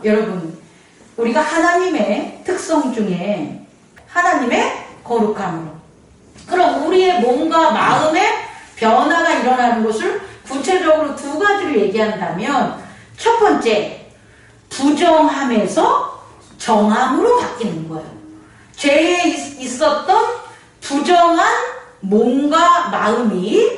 여러분, 우리가 하나님의 특성 중에 하나님의 거룩함으로. 그럼 우리의 몸과 마음의 변화가 일어나는 것을 구체적으로 두 가지를 얘기한다면, 첫 번째, 부정함에서 정함으로 바뀌는 거예요. 죄에 있었던 부정한 몸과 마음이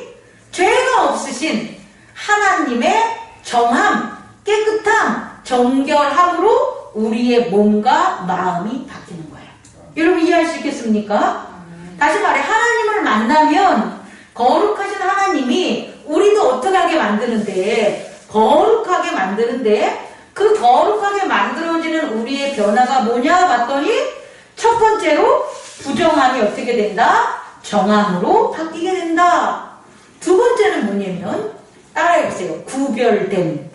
죄가 없으신 하나님의 정함, 깨끗함, 정결함으로 우리의 몸과 마음이 바뀌는 거예요. 여러분 이해할 수 있겠습니까? 다시 말해, 하나님을 만나면 거룩하신 하나님이 우리도 어떻게 하게 만드는데, 거룩하게 만드는데, 그 거룩하게 만들어지는 우리의 변화가 뭐냐 봤더니, 첫 번째로 부정함이 어떻게 된다? 정함으로 바뀌게 된다. 두 번째는 뭐냐면, 따라해보세요. 구별됨.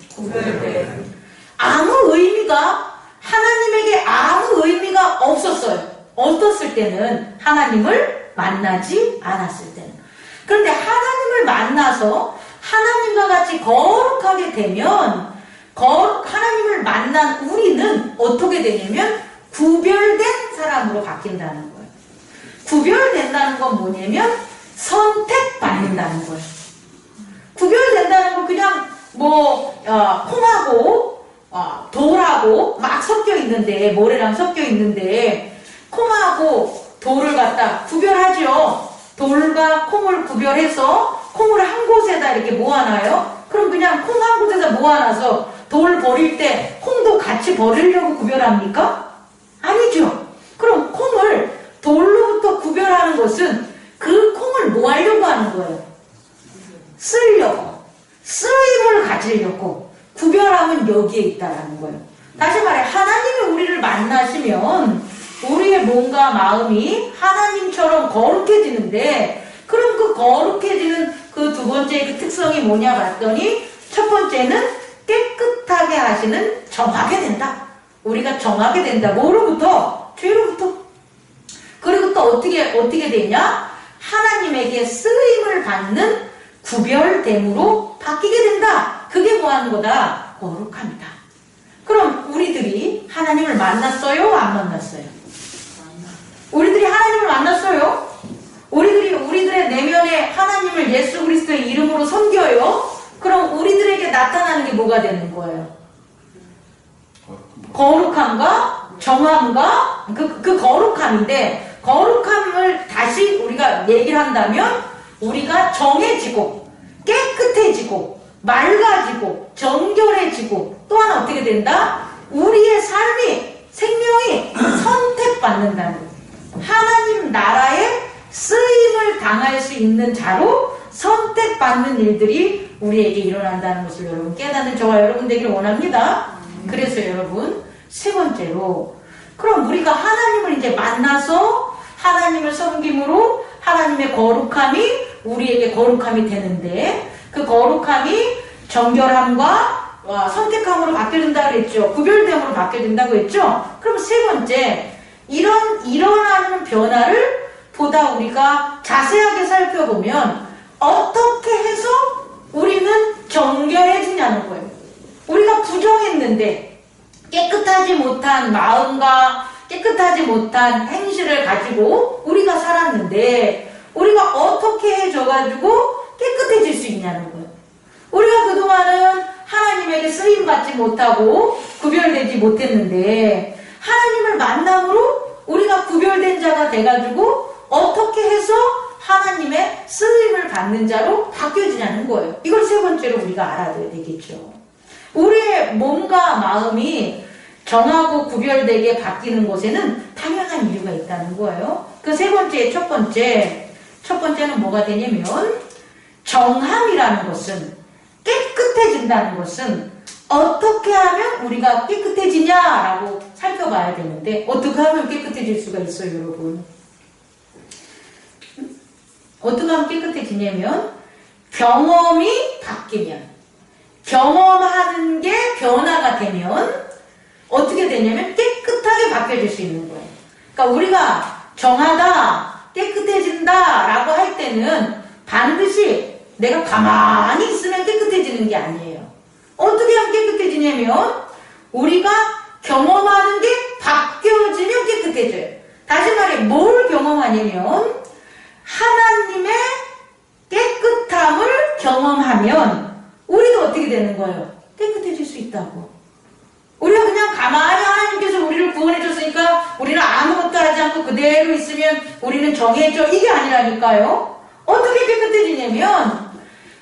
아무 의미가, 하나님에게 아무 의미가 없었어요. 어떻을 때는? 하나님을 만나지 않았을 때는. 그런데 하나님을 만나서 하나님과 같이 거룩하게 되면, 하나님을 만난 우리는 어떻게 되냐면 구별된 사람으로 바뀐다는 거예요. 구별된다는 건 뭐냐면 선택받는다는 거예요. 구별된다는 건 그냥 콩하고 돌하고 막 섞여 있는데, 모래랑 섞여 있는데 콩하고 돌을 갖다 구별하죠. 돌과 콩을 구별해서 콩을 한 곳에다 이렇게 모아놔요. 그럼 그냥 콩 한 곳에다 모아놔서 돌 버릴 때 콩도 같이 버리려고 구별합니까? 아니죠. 그럼 콩을 돌로부터 구별하는 것은 그 콩을 뭐 하려고 하는 거예요? 쓰려고. 쓰임을 가지려고. 구별함은 여기에 있다라는 거예요. 다시 말해, 하나님이 우리를 만나시면 우리의 몸과 마음이 하나님처럼 거룩해지는데, 그럼 그 거룩해지는 그 두 번째 그 특성이 뭐냐 봤더니, 첫 번째는 깨끗하게 하시는, 정하게 된다. 우리가 정하게 된다. 뭐로부터? 죄로부터. 그리고 또 어떻게 되냐? 하나님에게 쓰임을 받는 구별됨으로 바뀌게 된다. 그게 뭐 하는 거다? 거룩합니다. 그럼 우리들이 하나님을 만났어요? 안 만났어요? 우리들이 하나님을 만났어요? 우리들의 내면에 하나님을 예수 그리스도의 이름으로 섬겨요? 그럼 우리들에게 나타나는 게 뭐가 되는 거예요? 거룩함과 정함과 그 거룩함인데, 거룩함을 다시 우리가 얘기를 한다면 우리가 정해지고 깨끗해지고 맑아지고 정결해지고, 또한 어떻게 된다? 우리의 삶이, 생명이 선택받는다는 거예요. 하나님 나라에 쓰임을 당할 수 있는 자로 선택받는 일들이 우리에게 일어난다는 것을 여러분 깨닫는 저와 여러분 되기를 원합니다. 그래서 여러분, 세 번째로, 그럼 우리가 하나님을 이제 만나서 하나님을 섬김으로 하나님의 거룩함이 우리에게 거룩함이 되는데, 그 거룩함이 정결함과 선택함으로 바뀌어진다고 그랬죠. 구별됨으로 바뀌어진다고 했죠. 그럼 세 번째, 일어나는 변화를 보다 우리가 자세하게 살펴보면 어떻게 해서 우리는 정결해지냐는 거예요. 우리가 부정했는데, 깨끗하지 못한 마음과 깨끗하지 못한 행실을 가지고 우리가 살았는데, 우리가 어떻게 해줘가지고 깨끗해질 수 있냐는 거예요. 우리가 그동안은 하나님에게 쓰임받지 못하고 구별되지 못했는데, 하나님을 만남으로 우리가 구별된 자가 돼가지고 어떻게 해서 하나님의 쓰임을 받는 자로 바뀌어지냐는 거예요. 이걸 세 번째로 우리가 알아둬야 되겠죠. 우리의 몸과 마음이 정하고 구별되게 바뀌는 것에는 당연한 이유가 있다는 거예요. 그 세 번째, 첫 번째는 뭐가 되냐면, 정함이라는 것은, 깨끗해진다는 것은 어떻게 하면 우리가 깨끗해지냐라고 살펴봐야 되는데, 어떻게 하면 깨끗해질 수가 있어요, 여러분? 어떻게 하면 깨끗해지냐면, 경험이 바뀌면, 경험하는 게 변화가 되면 어떻게 되냐면 깨끗하게 바뀌어질 수 있는 거예요. 그러니까 우리가 정하다, 깨끗해진다 라고 할 때는 반드시 내가 가만히 있으면 깨끗해지는 게 아니에요. 어떻게 하면 깨끗해지냐면, 우리가 경험하는 게 바뀌어지면 깨끗해져요. 다시 말해 뭘 경험하냐면 하나님의 깨끗함을 경험하면 우리도 어떻게 되는 거예요? 깨끗해질 수 있다고. 우리가 그냥 가만히 하나님께서 우리를 구원해 줬으니까 우리는 아무것도 하지 않고 그대로 있으면 우리는 정해져, 이게 아니라니까요. 어떻게 깨끗해지냐면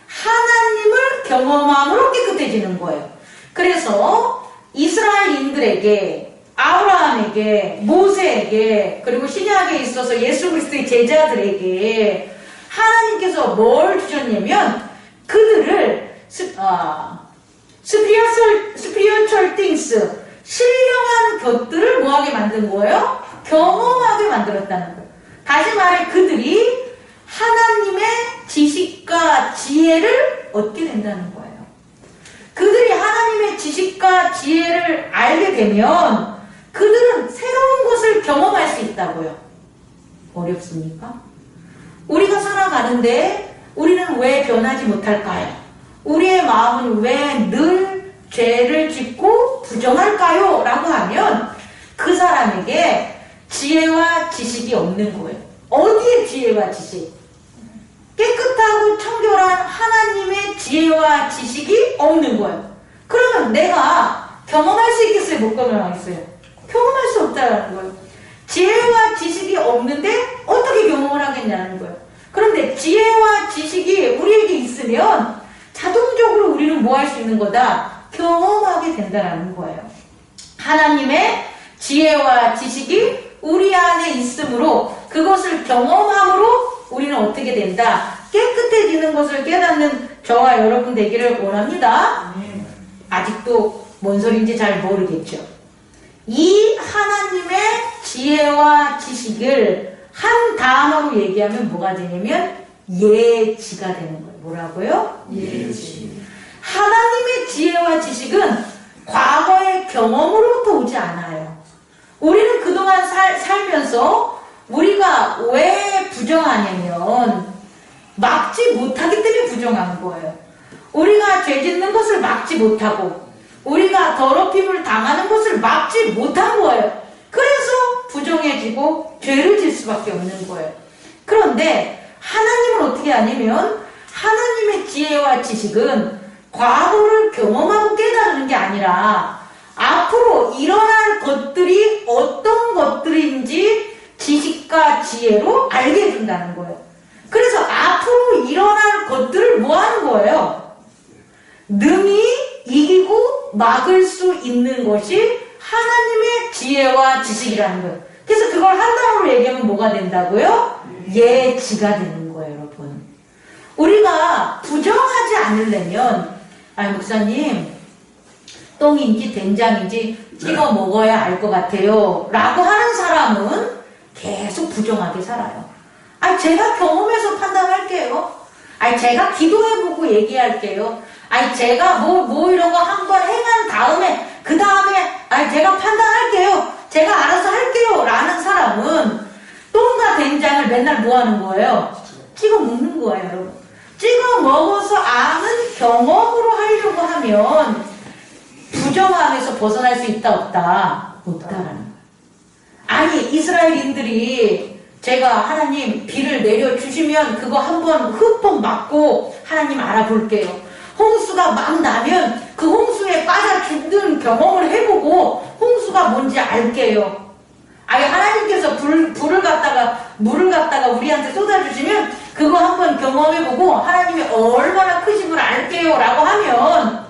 하나님을 경험함으로 깨끗해지는 거예요. 그래서 이스라엘인들에게, 아브라함에게, 모세에게, 그리고 신약에 있어서 예수 그리스도의 제자들에게 하나님께서 뭘 주셨냐면 그들을 spiritual things, 신령한 것들을 뭐하게 만든 거예요? 경험하게 만들었다는 거예요. 다시 말해 그들이 하나님의 지식과 지혜를 얻게 된다는 거예요. 그들이 하나님의 지식과 지혜를 알게 되면 그들은 새로운 것을 경험할 수 있다고요. 어렵습니까? 우리가 살아가는데 우리는 왜 변하지 못할까요? 우리의 마음은 왜 늘 죄를 짓고 부정할까요? 라고 하면 그 사람에게 지혜와 지식이 없는 거예요. 어디에 지혜와 지식? 깨끗하고 청결한 하나님의 지혜와 지식이 없는 거예요. 그러면 내가 경험할 수 있겠어요? 못 경험하겠어요? 경험할 수 없다는 거예요. 지혜와 지식이 없는데 어떻게 경험을 하겠냐는 거예요. 그런데 지혜와 지식이 우리에게 있으면 자동적으로 우리는 뭐 할 수 있는 거다? 경험하게 된다는 거예요. 하나님의 지혜와 지식이 우리 안에 있으므로 그것을 경험함으로 우리는 어떻게 된다? 깨끗해지는 것을 깨닫는 저와 여러분 되기를 원합니다. 아직도 뭔 소리인지 잘 모르겠죠. 이 하나님의 지혜와 지식을 한 단어로 얘기하면 뭐가 되냐면 예지가 되는 거예요. 뭐라고요? 예지. 하나님의 지혜와 지식은 과거의 경험으로부터 오지 않아요. 우리는 그동안 살면서 우리가 왜 부정하냐면 막지 못하기 때문에 부정한 거예요. 우리가 죄 짓는 것을 막지 못하고 우리가 더럽힘을 당하는 것을 막지 못한 거예요. 그래서 부정해지고 죄를 질 수밖에 없는 거예요. 그런데 하나님은 어떻게 하냐면 하나님의 지혜와 지식은 과거를 경험하고 깨달는 게 아니라 앞으로 일어날 것들이 어떤 것들인지 지식과 지혜로 알게 해준다는 거예요. 그래서 앞으로 일어날 것들을 뭐 하는 거예요? 능히 이기고 막을 수 있는 것이 하나님의 지혜와 지식이라는 거예요. 그래서 그걸 한 단어로 얘기하면 뭐가 된다고요? 예지가 되는 거예요, 여러분. 우리가 부정하지 않으려면 목사님 똥인지 된장인지 찍어 먹어야 알 것 같아요 라고 하는 사람은 계속 부정하게 살아요. 제가 경험해서 판단할게요. 제가 기도해보고 얘기할게요. 제가 뭐 이런 거 한번 행한 다음에 그 다음에 제가 판단할게요. 제가 알아서 할게요 라는 사람은 똥과 된장을 맨날 뭐 하는 거예요? 찍어 먹는 거예요, 여러분. 찍어 먹어서 아는 경험으로 하려고 하면 부정함에서 벗어날 수 있다 없다? 없다라는 거예요. 이스라엘인들이 제가 하나님 비를 내려주시면 그거 한번 흠뻑 맞고 하나님 알아볼게요. 홍수가 막 나면 그 홍수에 빠져 죽는 경험을 해보고 홍수가 뭔지 알게요. 하나님께서 물을 갖다가 우리한테 쏟아주시면 그거 한번 경험해보고 하나님이 얼마나 크심을 알게요 라고 하면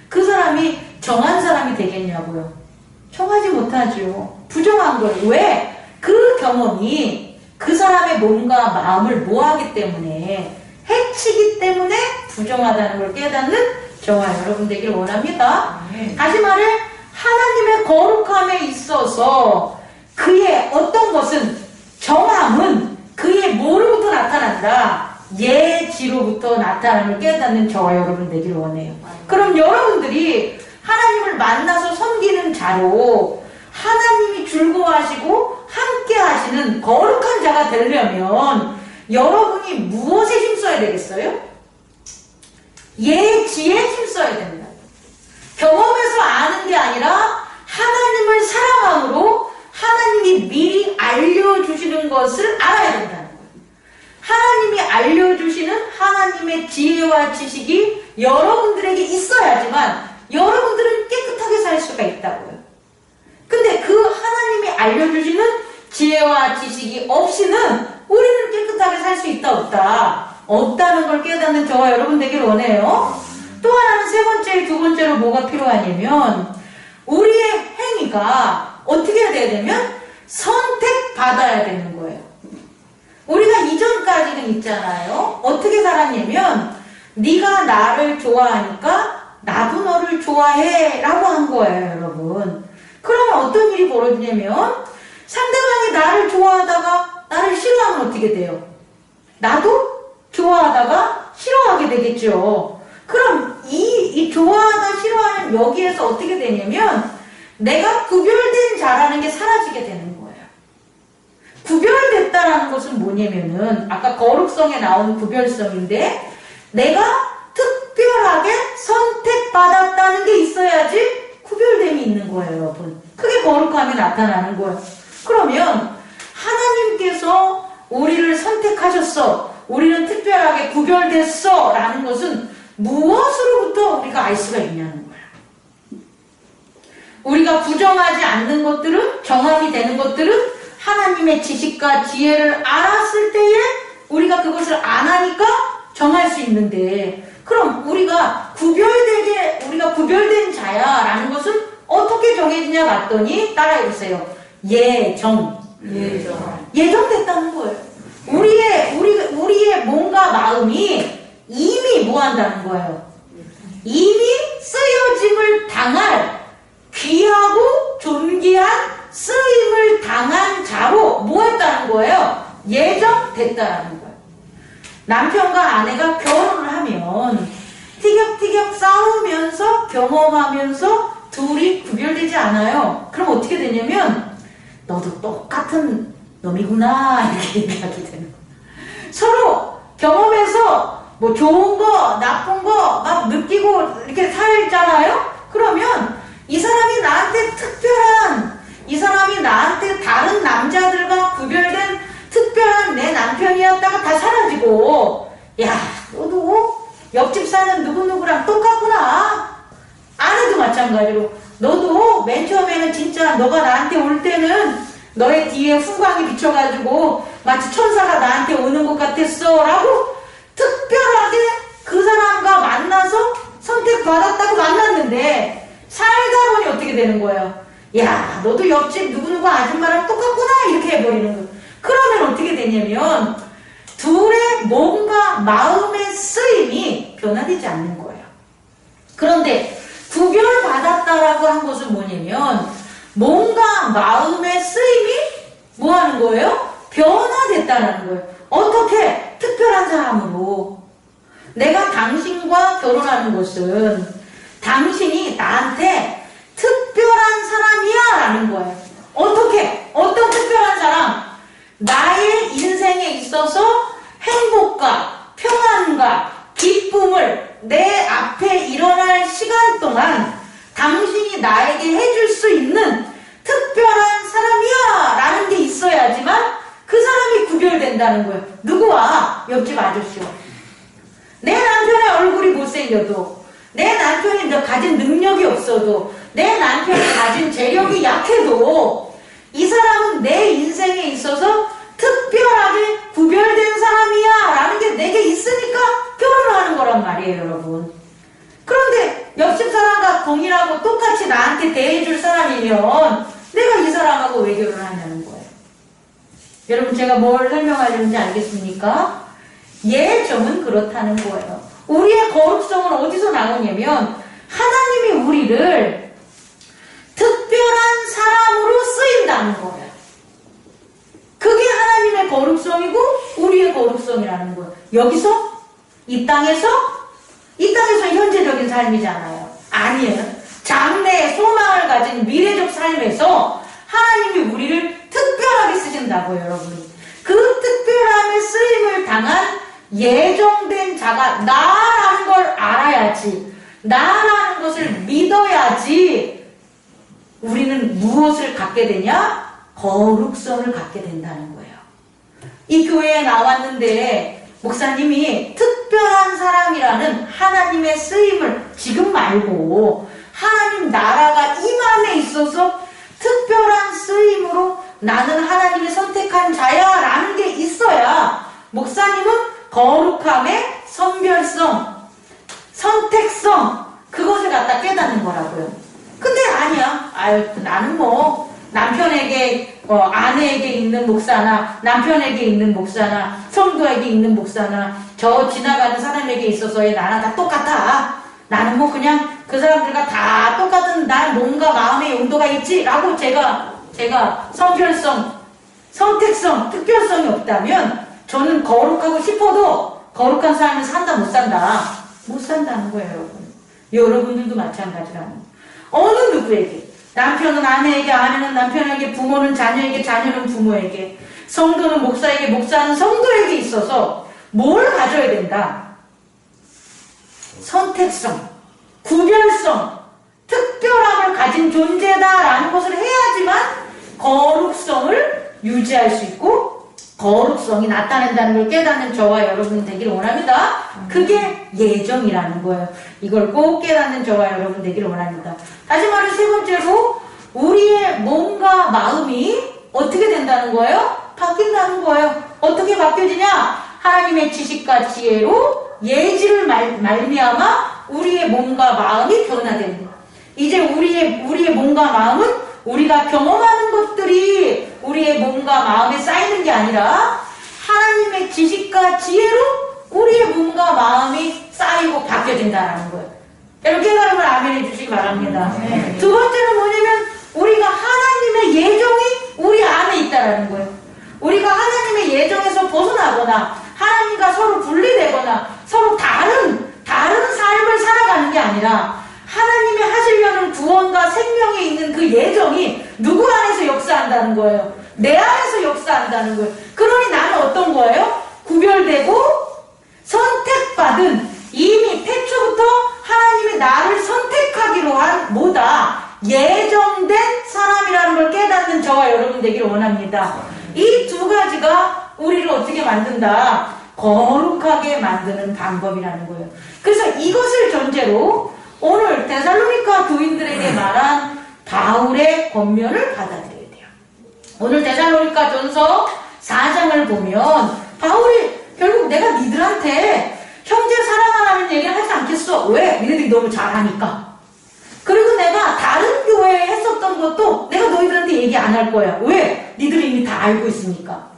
그 사람이 정한 사람이 되겠냐고요. 정하지 못하죠. 부정한 거예요. 왜? 그 경험이 그 사람의 몸과 마음을 뭐하기 때문에 해치기 때문에 부정하다는 걸 깨닫는 저와 여러분 되기를 원합니다. 다시 말해 하나님의 거룩함에 있어서 그의 어떤 것은 정함은 그의 뭐로부터 나타난다? 예지로부터 나타남을 깨닫는 저와 여러분 되기를 원해요. 그럼 여러분들이 하나님을 만나서 섬기는 자로 하나님이 즐거워하시고 함께 하시는 거룩한 자가 되려면 여러분이 무엇에 힘써야 되겠어요? 예지에 힘써야 됩니다. 경험에서 아는 게 아니라 하나님의 지혜와 지식이 여러분들에게 있어야지만 여러분들은 깨끗하게 살 수가 있다고요. 근데 그 하나님이 알려주시는 지혜와 지식이 없이는 우리는 깨끗하게 살 수 있다 없다? 없다는 걸 깨닫는 저와 여러분 되기를 원해요. 또 하나는 세 번째, 두 번째로 뭐가 필요하냐면 우리의 행위가 어떻게 해야 되냐면 선택받아야 되는 거예요. 우리가 이전까지는 있잖아요. 어떻게 살았냐면 네가 나를 좋아하니까 나도 너를 좋아해 라고 한 거예요, 여러분. 그러면 어떤 일이 벌어지냐면 상대방이 나를 좋아하다가 나를 싫어하면 어떻게 돼요? 나도 좋아하다가 싫어하게 되겠죠. 그럼 이 좋아하다 싫어하는 여기에서 어떻게 되냐면 내가 구별된 자라는 게 사라지게 되는 거예요. 구별됐다라는 것은 뭐냐면은 아까 거룩성에 나온 구별성인데 내가 특별하게 선택받았다는 게 있어야지 구별됨이 있는 거예요, 여러분. 그게 거룩함이 나타나는 거예요. 그러면 하나님께서 우리를 선택하셨어. 우리는 특별하게 구별됐어. 라는 것은 무엇으로부터 우리가 알 수가 있냐는 거예요. 우리가 부정하지 않는 것들은, 정함이 되는 것들은 하나님의 지식과 지혜를 알았을 때에 우리가 그것을 안 하니까 정할 수 있는데, 그럼 우리가 구별된 자야 라는 것은 어떻게 정해지냐 봤더니 따라해보세요. 예정됐다는 거예요. 우리의 몸과 마음이 이미 뭐 한다는 거예요? 이미 쓰여짐을 당할 귀하고 존귀한 쓰임을 당한 자로 뭐 했다는 거예요? 예정됐다라는 거예요. 남편과 아내가 결혼을 하면 티격태격 싸우면서 경험하면서 둘이 구별되지 않아요. 그럼 어떻게 되냐면 너도 똑같은 놈이구나 이렇게 얘기하게 되는 거예요. 서로 경험해서 뭐 좋은 거 나쁜 거 막 느끼고 이렇게 살잖아요. 그러면 이 사람이 나한테 다른 남자들과 구별된 특별한 내 남편이었다가 다 사라지고, 야 너도 옆집 사는 누구누구랑 똑같구나. 아내도 마찬가지로 너도 맨 처음에는 진짜 너가 나한테 올 때는 너의 뒤에 후광이 비쳐가지고 마치 천사가 나한테 오는 것 같았어 라고 특별하게 그 사람과 만나서 선택받았다고 만났는데 살다 보니 어떻게 되는 거예요? 야 너도 옆집 누구누구 아줌마랑 똑같구나 이렇게 해버리는 거예요. 그러면 어떻게 되냐면 둘의 몸과 마음의 쓰임이 변화되지 않는 거예요. 그런데 구별받았다라고 한 것은 뭐냐면 몸과 마음의 쓰임이 뭐 하는 거예요? 변화됐다는 거예요. 어떻게? 특별한 사람으로. 내가 당신과 결혼하는 것은 당신이 나한테 특별한 사람이야 라는 거예요. 어떻게? 어떤 특별한 사람? 나의 인생에 있어서 행복과 평안과 기쁨을 내 앞에 일어날 시간 동안 당신이 나에게 해줄 수 있는 특별한 사람이야 라는 게 있어야지만 그 사람이 구별된다는 거예요. 누구와? 옆집 아저씨와. 내 남편의 얼굴이 못생겨도, 내 남편이 가진 능력이 없어도, 내 남편이 가진 재력이 약해도 이 사람은 내 인생에 있어서 특별하게 구별된 사람이야 라는 게 내게 있으니까 결혼을 하는 거란 말이에요, 여러분. 그런데 옆집 사람과 동일하고 똑같이 나한테 대해줄 사람이면 내가 이 사람하고 왜 결혼을 하냐는 거예요. 여러분 제가 뭘 설명하려는지 알겠습니까? 예정은 그렇다는 거예요. 우리의 거룩성은 어디서 나오냐면 하나님이 우리를 특별한 사람으로 쓰인다는 거예요. 그게 하나님의 거룩성이고 우리의 거룩성이라는 거예요. 여기서? 이 땅에서 현재적인 삶이잖아요. 아니에요. 장래의 소망을 가진 미래적 삶에서 하나님이 우리를 특별하게 쓰신다고요, 여러분. 그 특별함의 쓰임을 당한 예정된 자가 나라는 걸 알아야지, 나라는 것을 믿어야지 우리는 무엇을 갖게 되냐? 거룩성을 갖게 된다는 거예요. 이 교회에 나왔는데 목사님이 특별한 특별한 사람이라는 하나님의 쓰임을 지금 말고 하나님 나라가 임함에 있어서 특별한 쓰임으로 나는 하나님이 선택한 자야 라는 게 있어야 목사님은 거룩함의 선별성, 선택성 그것을 갖다 깨닫는 거라고요. 근데 아니야. 아유 나는 뭐 남편에게 아내에게 있는 목사나 남편에게 있는 목사나 성도에게 있는 목사나 저 지나가는 사람에게 있어서의 나랑 다 똑같아. 나는 뭐 그냥 그 사람들과 다 똑같은 난 몸과 마음의 용도가 있지 라고 제가 선별성, 선택성, 특별성이 없다면 저는 거룩하고 싶어도 거룩한 삶을 산다 못 산다? 못 산다는 거예요 여러분. 여러분들도 마찬가지라는 거예요. 어느 누구에게 남편은 아내에게, 아내는 남편에게, 부모는 자녀에게, 자녀는 부모에게, 성도는 목사에게, 목사는 성도에게 있어서 뭘 가져야 된다? 선택성, 구별성, 특별함을 가진 존재다라는 것을 해야지만 거룩성을 유지할 수 있고 거룩성이 나타낸다는 걸 깨닫는 저와 여러분 되기를 원합니다. 그게 예정이라는 거예요. 이걸 꼭 깨닫는 저와 여러분 되기를 원합니다. 다시 말해 세 번째로 우리의 몸과 마음이 어떻게 된다는 거예요? 바뀐다는 거예요. 어떻게 바뀌어지냐? 하나님의 지식과 지혜로 예지를 말미암아 우리의 몸과 마음이 변화되는 거예요. 이제 우리의 몸과 마음은 우리가 경험하는 것들이 우리의 몸과 마음에 쌓이는 게 아니라 하나님의 지식과 지혜로 우리의 몸과 마음이 쌓이고 바뀌어진다는 거예요. 여러분 깨달음을 아멘해 주시기 바랍니다. 두 번째는 뭐냐면 우리가 하나님의 예정이 우리 안에 있다는 거예요. 우리가 하나님의 예정에서 벗어나거나 하나님과 서로 분리되거나 서로 다른 삶을 살아가는 게 아니라 하나님이 하시려는 구원과 생명에 있는 그 예정이 누구 안에서 역사한다는 거예요. 내 안에서 역사한다는 거예요. 그러니 나는 어떤 거예요? 구별되고 선택받은 이미 태초부터 하나님이 나를 선택하기로 한 뭐다? 예정된 사람이라는 걸 깨닫는 저와 여러분 되기를 원합니다. 이 두 가지가 우리를 어떻게 만든다? 거룩하게 만드는 방법이라는 거예요. 그래서 이것을 전제로 오늘 데살로니가 교인들에게 말한 바울의 권면을 받아들여야 돼요. 오늘 데살로니가 전서 4장을 보면 바울이 결국 내가 니들한테 형제 사랑하라는 얘기를 하지 않겠어. 왜? 니네들이 너무 잘하니까. 그리고 내가 다른 교회에 했었던 것도 내가 너희들한테 얘기 안 할 거야. 왜? 니들이 이미 다 알고 있으니까.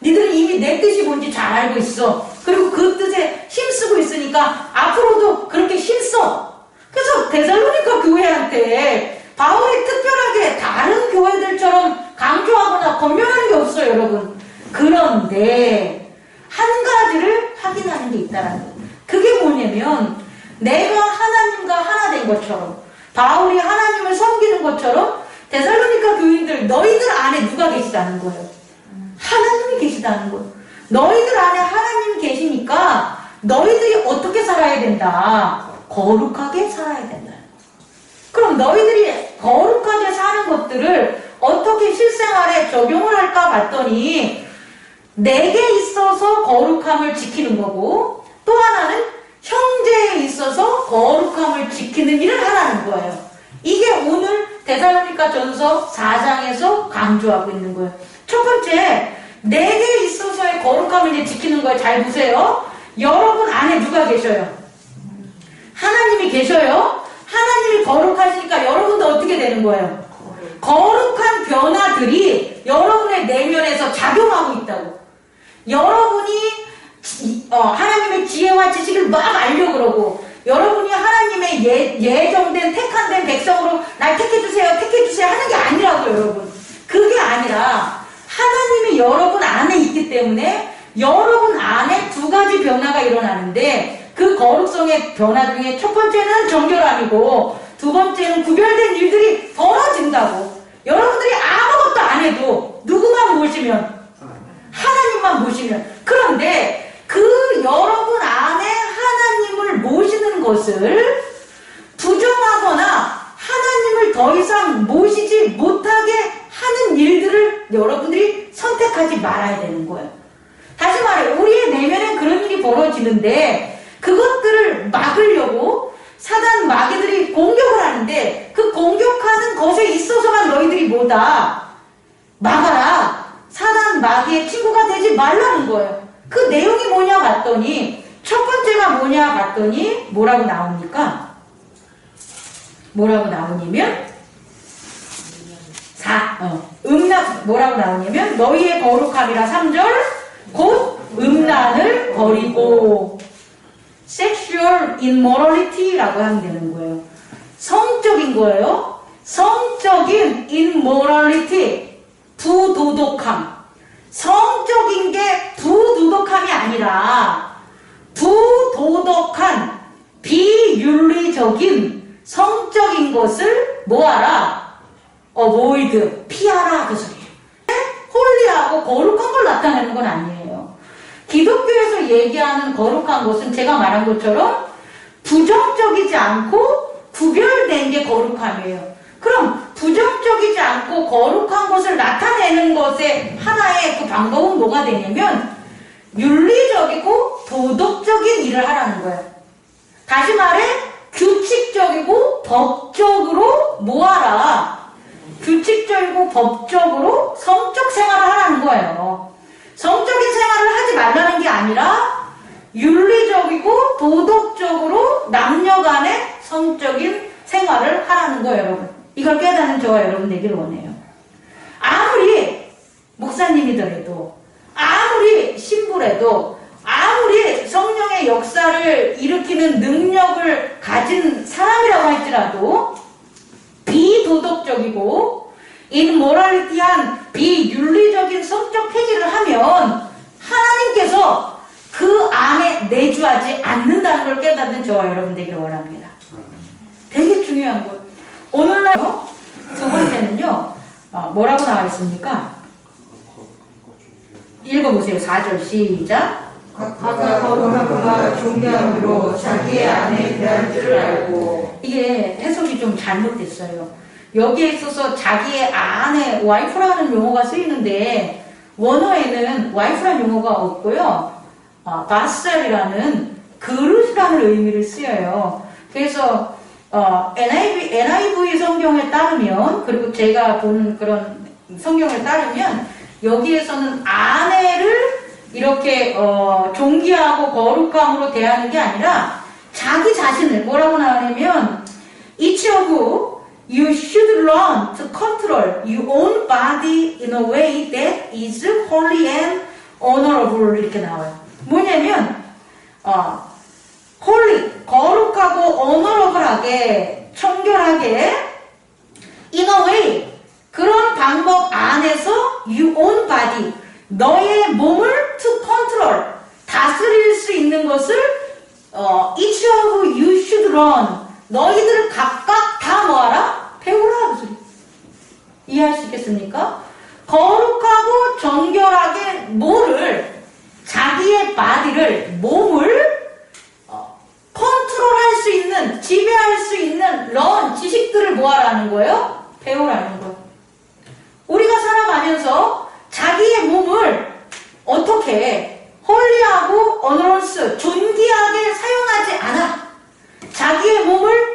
니들은 이미 내 뜻이 뭔지 잘 알고 있어. 그리고 그 뜻에 힘쓰고 있으니까 앞으로도 그렇게 힘써. 그래서 데살로니가 교회한테 바울이 특별하게 다른 교회들처럼 강조하거나 권면하는 게 없어요, 여러분. 그런데 한 가지를 확인하는 게 있다라는 거예요. 그게 뭐냐면 내가 하나님과 하나 된 것처럼 바울이 하나님을 섬기는 것처럼 데살로니가 교인들 너희들 안에 누가 계시다는 거예요. 하나님이 계시다는 거예요. 너희들 안에 하나님이 계시니까 너희들이 어떻게 살아야 된다? 거룩하게 살아야 된다. 그럼 너희들이 거룩하게 사는 것들을 어떻게 실생활에 적용을 할까 봤더니 내게 있어서 거룩함을 지키는 거고 또 하나는 형제에 있어서 거룩함을 지키는 일을 하라는 거예요. 이게 오늘 데살로니가 전서 4장에서 강조하고 있는 거예요. 첫 번째, 내게 있어서의 거룩함을 이제 지키는 거예요. 잘 보세요. 여러분 안에 누가 계셔요? 하나님이 계셔요. 하나님이 거룩하시니까 여러분도 어떻게 되는 거예요? 거룩한 변화들이 여러분의 내면에서 작용하고 있다고. 여러분이 하나님의 지혜와 지식을 막 알려고 그러고 여러분이 하나님의 예정된 택한된 백성으로 날 택해주세요 하는 게 아니라고요. 여러분 그게 아니라 하나님이 여러분 안에 있기 때문에 여러분 안에 두 가지 변화가 일어나는데 그 거룩성의 변화 중에 첫 번째는 정결함이고 두 번째는 구별된 일들이 벌어진다고. 여러분들이 아무것도 안 해도 누구만 모시면 하나님만 모시면. 그런데 그 여러분 안에 하나님을 모시는 것을 부정하거나 하나님을 더 이상 모시지 못하게 하는 일들을 여러분들이 선택하지 말아야 되는 거예요. 다시 말해 우리의 내면엔 그런 일이 벌어지는데 그것들을 막으려고 사단 마귀들이 공격을 하는데 그 공격하는 것에 있어서만 너희들이 뭐다? 막아라. 사단 마귀의 친구가 되지 말라는 거예요. 그 내용이 뭐냐 봤더니 첫 번째가 뭐냐 봤더니 뭐라고 나옵니까? 뭐라고 나오냐면 뭐라고 나오냐면 너희의 거룩함이라 3절 곧 음란을 버리고 sexual immorality라고 하면 되는 거예요. 성적인 거예요. 성적인 immorality 부도덕함. 성적인 게 부도덕함이 아니라 부도덕한 비윤리적인 성적인 것을 뭐하라? avoid, 피하라 그 소리예요. 홀리하고 거룩한 걸 나타내는 건 아니에요. 기독교에서 얘기하는 거룩한 것은 제가 말한 것처럼 부정적이지 않고 구별된 게 거룩함이에요. 그럼 부정적이지 않고 거룩한 것을 나타내는 것의 하나의 그 방법은 뭐가 되냐면 윤리적이고 도덕적인 일을 하라는 거예요. 다시 말해 규칙적이고 법적으로 뭐하라? 규칙적이고 법적으로 성적 생활을 하라는 거예요. 성적인 생활을 하지 말라는 게 아니라 윤리적이고 도덕적으로 남녀 간의 성적인 생활을 하라는 거예요, 여러분. 이걸 깨닫는 저와 여러분 되기를 원해요. 아무리 목사님이더라도, 아무리 신부라도, 아무리 성령의 역사를 일으키는 능력을 가진 사람이라고 할지라도 비도덕적이고 인모랄리티한 비윤리적인 성적 행위를 하면 하나님께서 그 안에 내주하지 않는다는 걸 깨닫는 저와 여러분 되기를 원합니다. 되게 중요한 것. 오늘날 두 번째는요. 뭐라고 나와 있습니까? 읽어보세요. 4절 시작. 각각 거룩함과 존귀함으로 자기의 안에 대한 줄을 알고. 이게 해석이 좀 잘못됐어요. 여기에 있어서 자기의 안에 와이프라는 용어가 쓰이는데 원어에는 와이프라는 용어가 없고요. 바셀이라는 그릇이라는 의미를 쓰여요. 그래서 NIV 성경에 따르면, 그리고 제가 본 그런 성경을 따르면 여기에서는 아내를 이렇게 존귀하고 거룩함으로 대하는 게 아니라 자기 자신을 뭐라고 나오냐면 each of you should learn to control your own body in a way that is holy and honorable 이렇게 나와요. 뭐냐면 holy, 거룩하고 honorable하게, 청결하게 in a way, 그런 방법 안에서 your own body, 너의 몸을 to control, 다스릴 수 있는 것을 each of you should learn, 너희들 각각 다 뭐하라? 배우라 그 소리. 이해할 수 있겠습니까? 거룩하고 정결하게 뭐를, 자기의 바디를, 몸을 컨트롤할 수 있는, 지배할 수 있는 런, 지식들을 뭐하라는 거예요? 배우라는 거예요. 우리가 살아가면서 자기의 몸을 어떻게 홀리하고 어너런스, 존귀하게 사용하지 않아. 자기의 몸을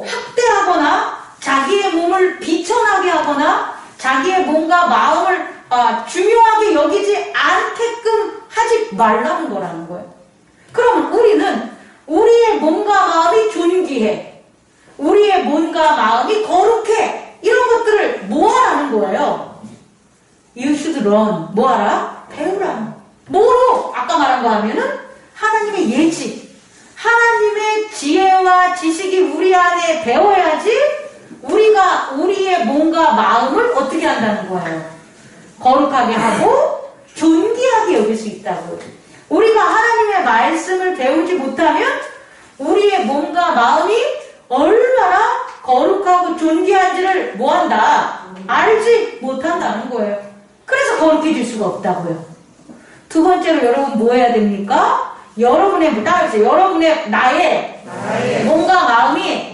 학대하거나 자기의 몸을 비천하게 하거나 자기의 몸과 마음을 중요하게 여기지 않게끔 하지 말라는 거라는 거예요. 그럼 우리는 우리의 몸과 마음이 존귀해, 우리의 몸과 마음이 거룩해, 이런 것들을 뭐하라는 거예요? You should learn. 뭐하라? 배우라. 뭐로? 아까 말한 거 하면은 하나님의 예지, 하나님의 지혜와 지식이 우리 안에 배워야지 우리가 우리의 몸과 마음을 어떻게 한다는 거예요? 거룩하게 하고 존귀하게 여길 수 있다고요. 우리가 하나님의 말씀을 배우지 못하면 우리의 몸과 마음이 얼마나 거룩하고 존귀한지를 뭐한다? 알지 못한다는 거예요. 그래서 거룩해질 수가 없다고요. 두 번째로 여러분 뭐 해야 됩니까? 여러분의 나의 몸과 마음이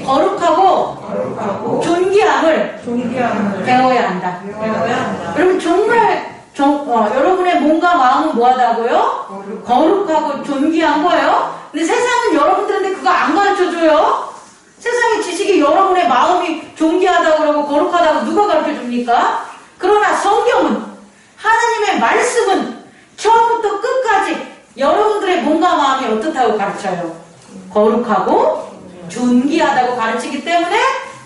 거룩하고 존귀함을 배워야 한다. 여러분 정말 여러분의 몸과 마음 마음은 뭐하다고요? 거룩하고 존귀한 거예요. 근데 세상은 여러분들한테 그거 안 가르쳐줘요. 세상의 지식이 여러분의 마음이 존귀하다고 그러고 거룩하다고 누가 가르쳐줍니까? 그러나 성경은, 하나님의 말씀은 처음부터 끝까지 여러분들의 몸과 마음이 어떻다고 가르쳐요? 거룩하고 존귀하다고 가르치기 때문에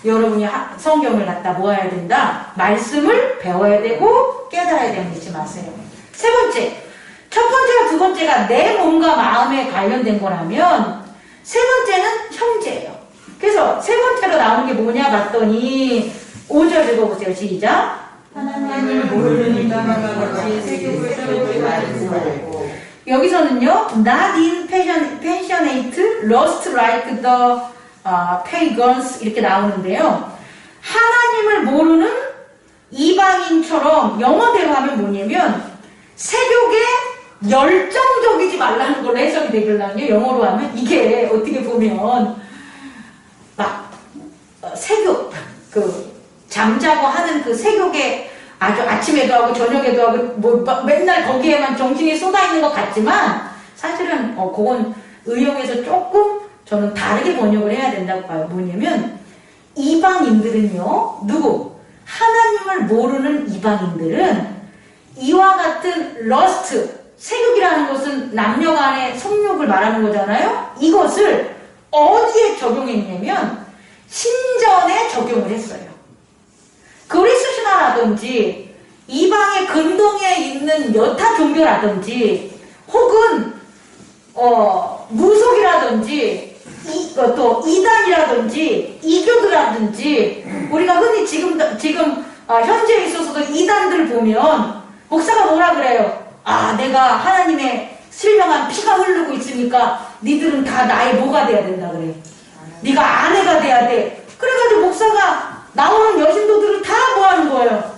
여러분이 성경을 갖다 모아야 된다. 말씀을 배워야 되고 깨달아야 되는 거 잊지 마세요. 세 번째, 첫 번째와 두 번째가 내 몸과 마음에 관련된 거라면 세 번째는 형제예요. 그래서 세 번째로 나오는 게 뭐냐 봤더니 5절 읽어보세요. 시작. 하나님을 모르는 인간과 같이 세균을 쫓지 말고 여기서는요, not in passionate lust like the pagans 이렇게 나오는데요. 하나님을 모르는 이방인처럼 영어대로 하면 뭐냐면 세욕에 열정적이지 말라는 걸로 해석이 되길랑요. 영어로 하면 이게 어떻게 보면 막 세욕 잠자고 하는 그 세욕에 아주 아침에도 하고 저녁에도 하고 뭐 맨날 거기에만 정신이 쏟아 있는 것 같지만 사실은 그건 의역에서 조금 저는 다르게 번역을 해야 된다고 봐요. 뭐냐면 이방인들은요, 누구? 하나님을 모르는 이방인들은 이와 같은 러스트, 세욕이라는 것은 남녀 간의 성욕을 말하는 거잖아요. 이것을 어디에 적용했냐면 신전에 적용을 했어요. 그리스 신화라든지 이방의 근동에 있는 여타 종교라든지 혹은 무속이라든지 또 이단이라든지 이교도라든지 우리가 흔히 지금 현재에 있어서도 이단들 보면 목사가 뭐라 그래요? 아, 내가 하나님의 신령한 피가 흐르고 있으니까 니들은 다 나의 뭐가 돼야 된다 그래. 네가 아내가 돼야 돼. 그래가지고 목사가 나오는 여신도들은 다 뭐 하는 거예요?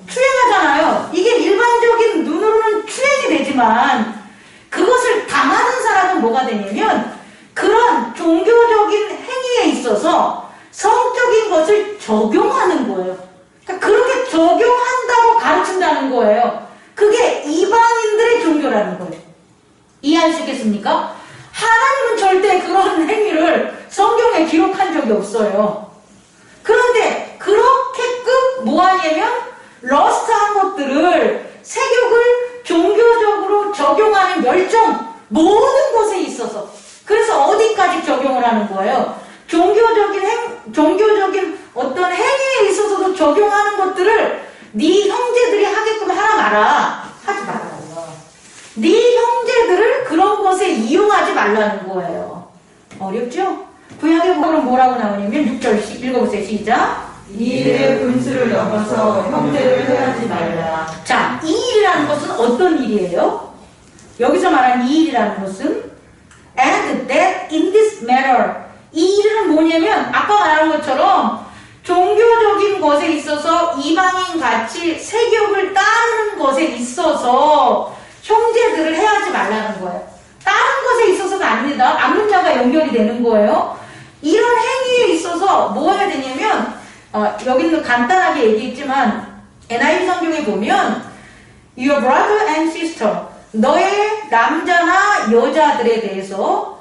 추행하잖아요. 이게 일반적인 눈으로는 추행이 되지만 그것을 당하는 사람은 뭐가 되냐면 그런 종교적인 행위에 있어서 성적인 것을 적용하는 거예요. 그러니까 그렇게 적용한다고 가르친다는 거예요. 그게 이방인들의 종교라는 거예요. 이해할 수 있겠습니까? 하나님은 절대 그런 행위를 성경에 기록한 적이 없어요. 그런데 그렇게끔 뭐하냐면 러스트한 것들을 세욕을 종교적으로 적용하는 열정 모든 것에 있어서 그래서 어디까지 적용을 하는 거예요? 종교적인 어떤 행위에 있어서도 적용하는 것들을 네 형제들이 하게끔 하라 마라 하지 말라고요. 네 형제들을 그런 것에 이용하지 말라는 거예요. 어렵죠? 구약의 복음은 뭐라고 나오냐면 6절 읽어보세요. 시작. 이 일의 분수를 넘어서 형제를 해하지 말라. 자, 이 일이라는 것은 어떤 일이에요? 여기서 말하는 이 일이라는 것은 and that in this matter 이 일은 뭐냐면 아까 말한 것처럼 종교적인 것에 있어서 이방인 같이 세격을 따르는 것에 있어서 형제들을 해하지 말라는 거예요. 다른 것에 있어서는 아닙니다. 앞문자가 연결이 되는 거예요. 이런 행위에 있어서 뭐 해야 되냐면 여기는 간단하게 얘기했지만 NIV 성경에 보면 Your brother and sister 너의 남자나 여자들에 대해서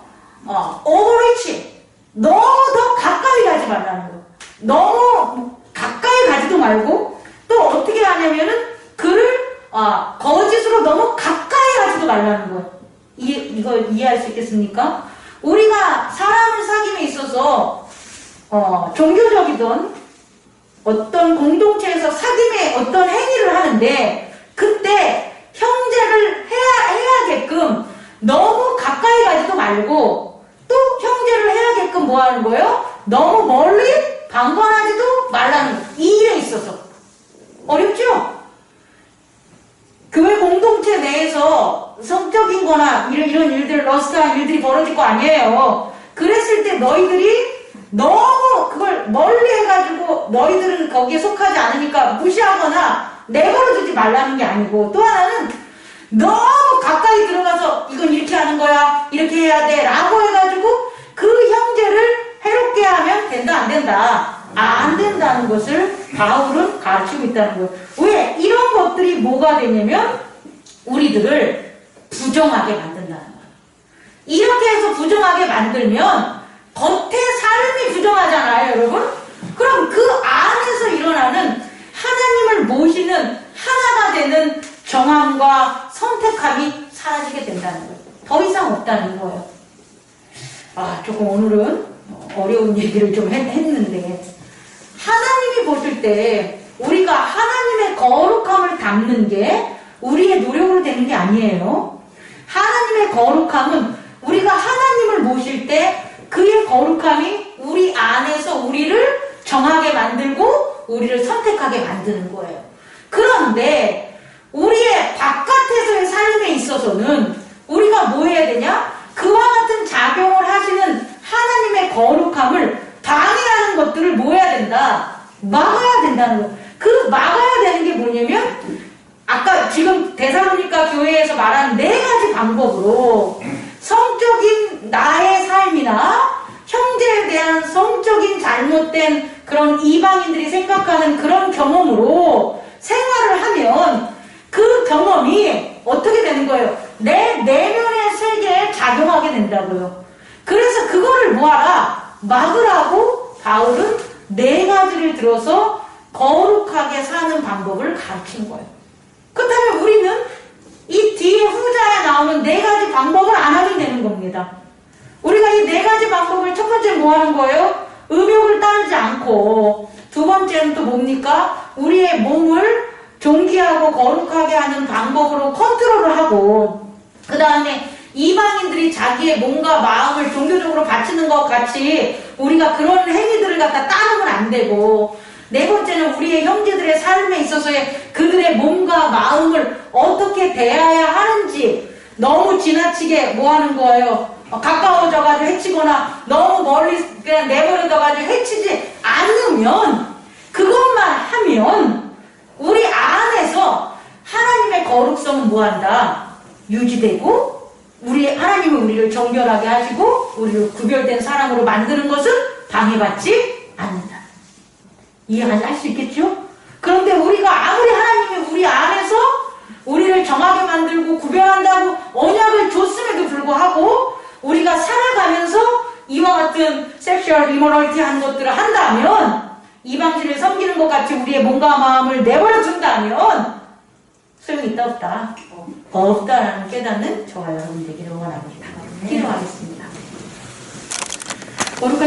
overreach 너무 더 가까이 가지 말라는 거예요. 너무 가까이 가지도 말고 또 어떻게 하냐면은 그를 거짓으로 너무 가까이 하지도 말라는 거예요. 이거 이해할 수 있겠습니까? 우리가 사람을 사귐에 있어서 종교적이든 어떤 공동체에서 사귐의 어떤 행위를 하는데 그때 형제를 해야게끔 너무 가까이 가지도 말고 또 형제를 해야게끔 뭐 하는 거예요? 너무 멀리 방관하지도 말라는 거예요. 이 일에 있어서. 어렵죠? 교회 공동체 내에서 성적인 거나 이런 일들, 러스트한 일들이 벌어질 거 아니에요. 그랬을 때 너희들이 너무 그걸 멀리 해가지고 너희들은 거기에 속하지 않으니까 무시하거나 내버려두지 말라는 게 아니고 또 하나는 너무 가까이 들어가서 이건 이렇게 하는 거야, 이렇게 해야 돼 라고 해가지고 그 형제를 해롭게 하면 된다 안 된다? 안 된다는 것을 바울은 가르치고 있다는 거예요. 왜? 이런 것들이 뭐가 되냐면 우리들을 부정하게 만든다는 거예요. 이렇게 해서 부정하게 만들면 겉에 삶이 부정하잖아요, 여러분? 그럼 그 안에서 일어나는 하나님을 모시는 하나가 되는 정함과 선택함이 사라지게 된다는 거예요. 더 이상 없다는 거예요. 조금 오늘은 어려운 얘기를 좀 했는데, 하나님이 보실 때 우리가 하나님의 거룩함을 담는 게 우리의 노력으로 되는 게 아니에요. 하나님의 거룩함은 우리가 하나님을 모실 때 그의 거룩함이 우리 안에서 우리를 정하게 만들고 우리를 선택하게 만드는 거예요. 그런데 우리의 바깥에서의 삶에 있어서는 우리가 뭐 해야 되냐? 그와 같은 작용을 하시는 하나님의 거룩함을 방해하는 것들을 뭐 해야 된다? 막아야 된다는 거예요. 그 막아야 되는 게 뭐냐면 아까 지금 데살로니가 교회에서 말한 4가지 방법으로 성적인 나의 삶이나 형제에 대한 성적인 잘못된 그런 이방인들이 생각하는 그런 경험으로 생활을 하면 그 경험이 어떻게 되는 거예요? 내 내면의 세계에 작용하게 된다고요. 그래서 그거를 뭐하라? 막으라고 바울은 4가지를 들어서 거룩하게 사는 방법을 가르친 거예요. 그렇다면 우리는 이 뒤에 후자에 나오는 4가지 방법을 안 하면 되는 겁니다. 우리가 이 4가지 방법을 첫 번째 뭐 하는 거예요? 음욕을 따르지 않고, 두 번째는 또 뭡니까? 우리의 몸을 존귀하고 거룩하게 하는 방법으로 컨트롤을 하고, 그 다음에 이방인들이 자기의 몸과 마음을 종교적으로 바치는 것 같이 우리가 그런 행위들을 갖다 따르면 안 되고, 4번째는 우리의 형제들의 삶에 있어서의 그들의 몸과 마음을 어떻게 대해야 하는지 너무 지나치게 뭐 하는 거예요? 가까워져가지고 해치거나 너무 멀리 그냥 내버려둬가지고 해치지 않으면, 그것만 하면 우리 안에서 하나님의 거룩성은 뭐한다? 유지되고 하나님은 우리를 정결하게 하시고 우리를 구별된 사람으로 만드는 것은 방해받지 않는다. 이해할 수 있겠죠? 그런데 우리가 아무리 하나님이 우리 안에서 우리를 정하게 만들고 구별한다고 언약을 줬음에도 불구하고 우리가 살아가면서 이와 같은 섹슈얼 이모럴티 한 것들을 한다면, 이방신을 섬기는 것 같이 우리의 몸과 마음을 내버려 둔다면 소용이 있다 없다? 없다라는 깨닫는 저와 여러분 되기를 원합니다. 기도하겠습니다.